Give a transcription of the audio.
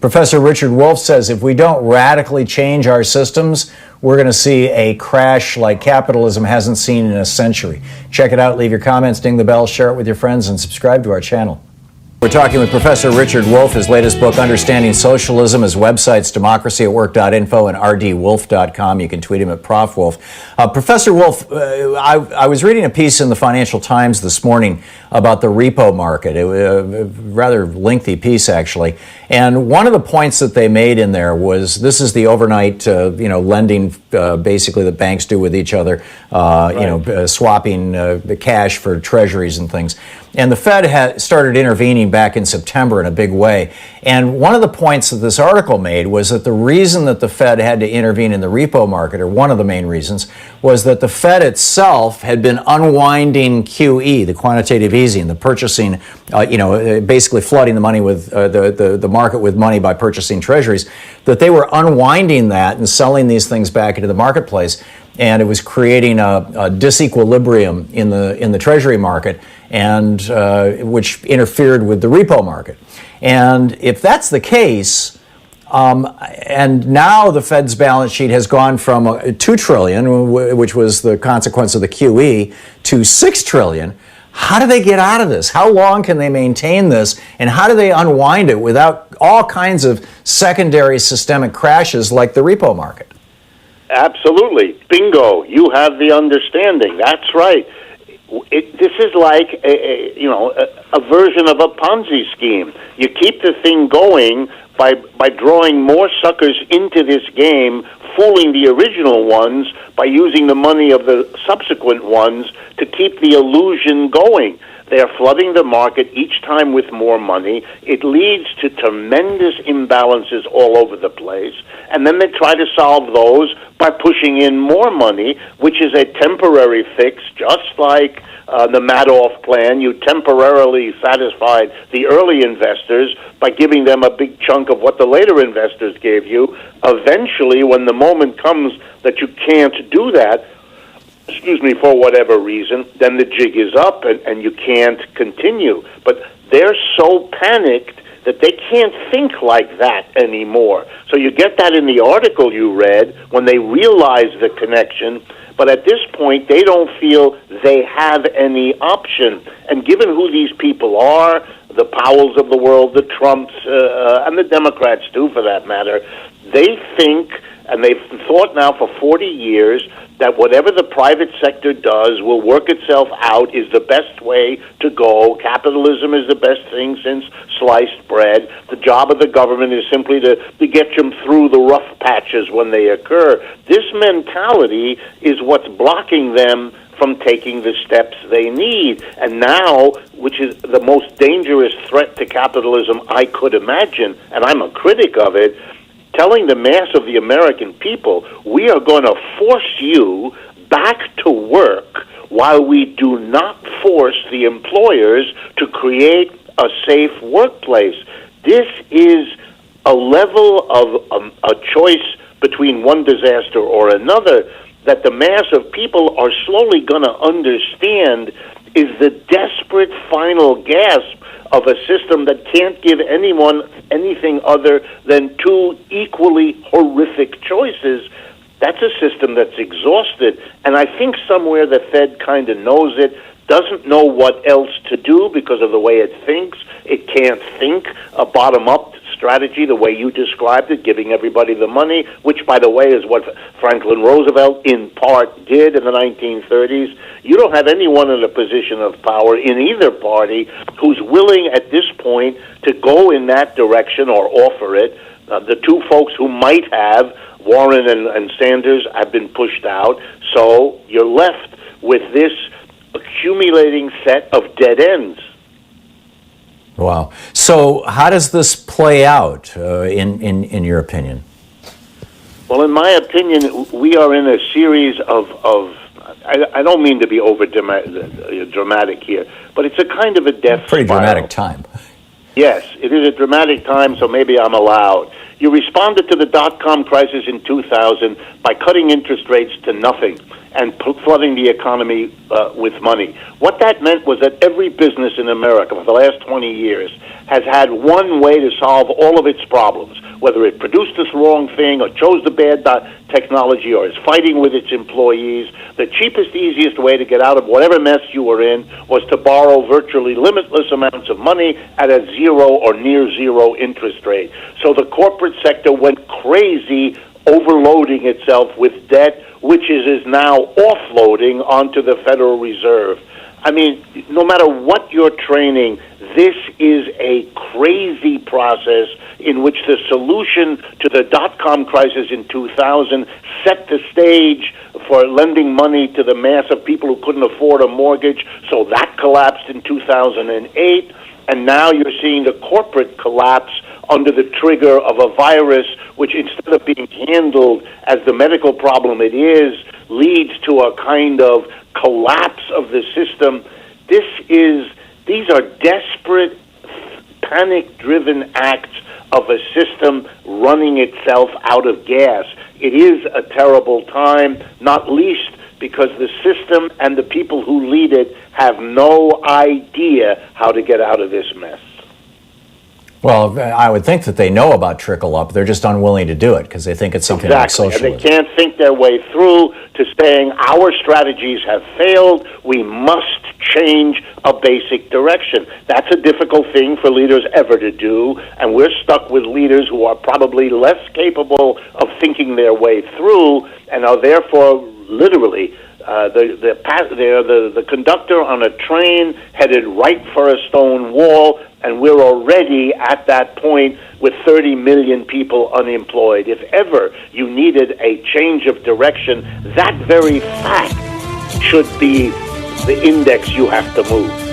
Professor Richard Wolff says if we don't radically change our systems, we're going to see a crash like capitalism hasn't seen in a century. Check it out, leave your comments, ding the bell, share it with your friends, and subscribe to our channel. We're talking with Professor Richard Wolff. His latest book, Understanding Socialism. His website's democracyatwork.info and rdwolf.com. You can tweet him at Prof. Wolff. Professor Wolff, I was reading a piece in the Financial Times this morning about the repo market. It was a rather lengthy piece, actually. And one of the points that they made in there was this is the overnight, lending, basically that banks do with each other, swapping the cash for treasuries and things. And the Fed had started intervening back in September in a big way. And one of the points that this article made was that the reason that the Fed had to intervene in the repo market, or one of the main reasons, was that the Fed itself had been unwinding QE, the quantitative easing, the purchasing, basically flooding the money with the market with money by purchasing treasuries, that they were unwinding that and selling these things back into the marketplace. And it was creating a disequilibrium in the treasury market, and which interfered with the repo market. And if that's the case, and now the Fed's balance sheet has gone from $2 trillion, which was the consequence of the QE, to $6 trillion. How do they get out of this? How long can they maintain this? And how do they unwind it without all kinds of secondary systemic crashes like the repo market? Absolutely. Bingo. You have the understanding. That's right. This is like a version of a Ponzi scheme. You keep the thing going by drawing more suckers into this game, fooling the original ones by using the money of the subsequent ones to keep the illusion going. They're flooding the market each time with more money. It leads to tremendous imbalances all over the place. And then they try to solve those by pushing in more money, which is a temporary fix, just like the Madoff plan. You temporarily satisfied the early investors by giving them a big chunk of what the later investors gave you. Eventually, when the moment comes that you can't do that, for whatever reason, then the jig is up and you can't continue. But they're so panicked that they can't think like that anymore. So you get that in the article you read when they realize the connection, but at this point they don't feel they have any option. And given who these people are, the Powells of the world, the Trumps, and the Democrats too for that matter, they think, and they've thought now for 40 years, that whatever the private sector does will work itself out, is the best way to go. Capitalism is the best thing since sliced bread. The job of the government is simply to get them through the rough patches when they occur. This mentality is what's blocking them from taking the steps they need. And now, which is the most dangerous threat to capitalism I could imagine, and I'm a critic of it, telling the mass of the American people, we are going to force you back to work while we do not force the employers to create a safe workplace. This is a level of a choice between one disaster or another that the mass of people are slowly going to understand is the desperate final gasp of a system that can't give anyone anything other than two equally horrific choices. That's a system that's exhausted. And I think somewhere the Fed kind of knows it, doesn't know what else to do because of the way it thinks. It can't think a bottom-up strategy the way you described it, giving everybody the money, which, by the way, is what Franklin Roosevelt in part did in the 1930s. You don't have anyone in a position of power in either party who's willing at this point to go in that direction or offer it. The two folks who might have, Warren and Sanders, have been pushed out. So you're left with this accumulating set of dead ends. Wow. So how does this play out in your opinion? Well, in my opinion, we are in a series of I don't mean to be over dramatic here, but it's a kind of a death Pretty spiral. dramatic time. Yes, it is a dramatic time, so maybe I'm allowed. You responded to the dot-com crisis in 2000 by cutting interest rates to nothing. and flooding the economy with money. What that meant was that every business in America for the last 20 years has had one way to solve all of its problems, whether it produced this wrong thing or chose the bad technology or is fighting with its employees. The cheapest, easiest way to get out of whatever mess you were in was to borrow virtually limitless amounts of money at a zero or near zero interest rate. So the corporate sector went crazy, overloading itself with debt, which is now offloading onto the Federal Reserve. I mean, no matter what you're training, this is a crazy process in which the solution to the dot-com crisis in 2000 set the stage for lending money to the mass of people who couldn't afford a mortgage, so that collapsed in 2008, and now you're seeing the corporate collapse under the trigger of a virus which, instead of being handled as the medical problem it is, leads to a kind of collapse of the system. These are desperate, panic-driven acts of a system running itself out of gas. It is a terrible time, not least because the system and the people who lead it have no idea how to get out of this mess. Well, I would think that they know about trickle up. They're just unwilling to do it because they think it's something like socialism. And they can't think their way through to saying our strategies have failed. We must change a basic direction. That's a difficult thing for leaders ever to do, and we're stuck with leaders who are probably less capable of thinking their way through and are therefore literally the conductor on a train headed right for a stone wall, and we're already at that point with 30 million people unemployed. If ever you needed a change of direction, that very fact should be the index you have to move.